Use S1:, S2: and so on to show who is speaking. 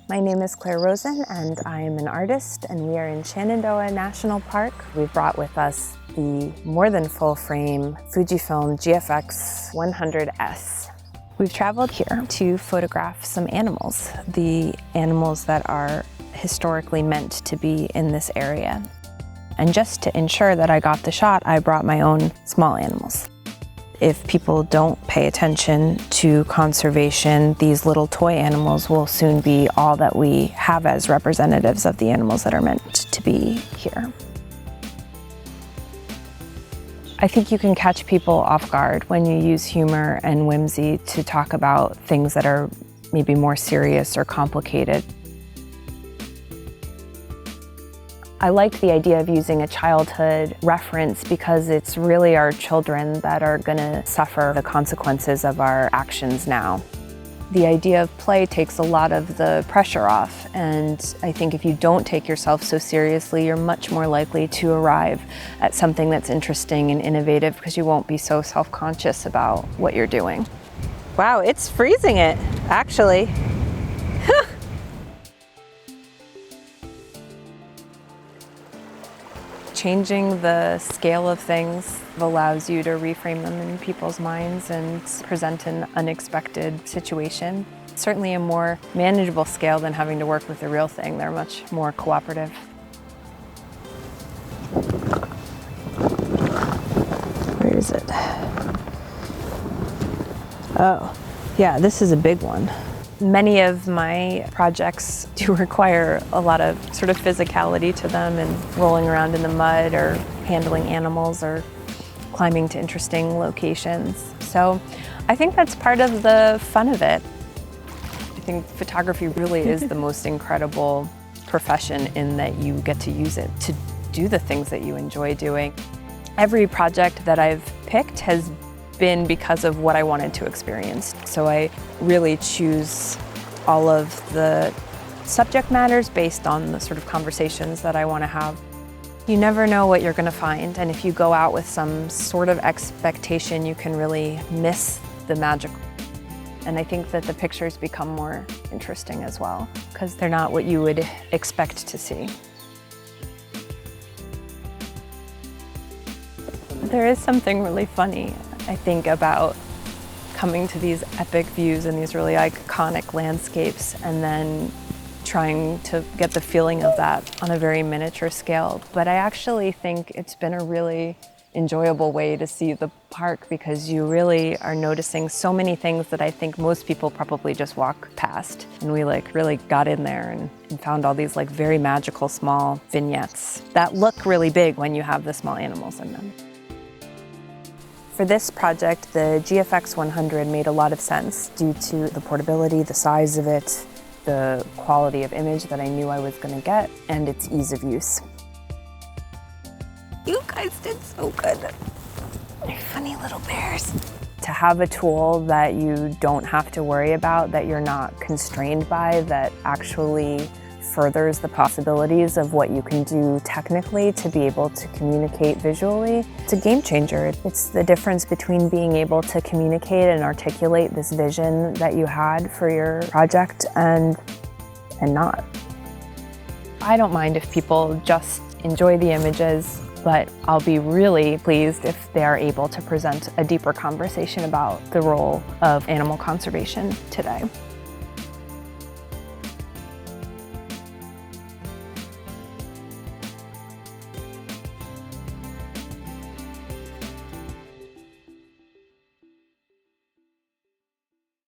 S1: My name is Claire Rosen and I am an artist, and we are in Shenandoah National Park. We've brought with us the more than full frame FUJIFILM GFX 100S. We've traveled here to photograph some animals, the animals that are historically meant to be in this area. And just to ensure that I got the shot, I brought my own small animals. If people don't pay attention to conservation, these little toy animals will soon be all that we have as representatives of the animals that are meant to be here. I think you can catch people off guard when you use humor and whimsy to talk about things that are maybe more serious or complicated. I like the idea of using a childhood reference because it's really our children that are going to suffer the consequences of our actions now. The idea of play takes a lot of the pressure off, and I think if you don't take yourself so seriously, you're much more likely to arrive at something that's interesting and innovative because you won't be so self-conscious about what you're doing. Wow, it's freezing it, actually. Changing the scale of things allows you to reframe them in people's minds and present an unexpected situation. Certainly a more manageable scale than having to work with the real thing. They're much more cooperative. Where is it? Oh, yeah, this is a big one. Many of my projects do require a lot of sort of physicality to them, and rolling around in the mud or handling animals or climbing to interesting locations. So I think that's part of the fun of it. I think photography really is the most incredible profession in that you get to use it to do the things that you enjoy doing. Every project that I've picked has been because of what I wanted to experience. So I really choose all of the subject matters based on the sort of conversations that I want to have. You never know what you're going to find, and if you go out with some sort of expectation, you can really miss the magic. And I think that the pictures become more interesting as well, because they're not what you would expect to see. There is something really funny, I think, about coming to these epic views and these really iconic landscapes and then trying to get the feeling of that on a very miniature scale. But I actually think it's been a really enjoyable way to see the park, because you really are noticing so many things that I think most people probably just walk past. And we really got in there and found all these very magical small vignettes that look really big when you have the small animals in them. For this project, the GFX 100 made a lot of sense due to the portability, the size of it, the quality of image that I knew I was going to get, and its ease of use. You guys did so good. You're funny little bears. To have a tool that you don't have to worry about, that you're not constrained by, that actually furthers the possibilities of what you can do technically to be able to communicate visually, it's a game changer. It's the difference between being able to communicate and articulate this vision that you had for your project and not. I don't mind if people just enjoy the images, but I'll be really pleased if they are able to present a deeper conversation about the role of animal conservation today.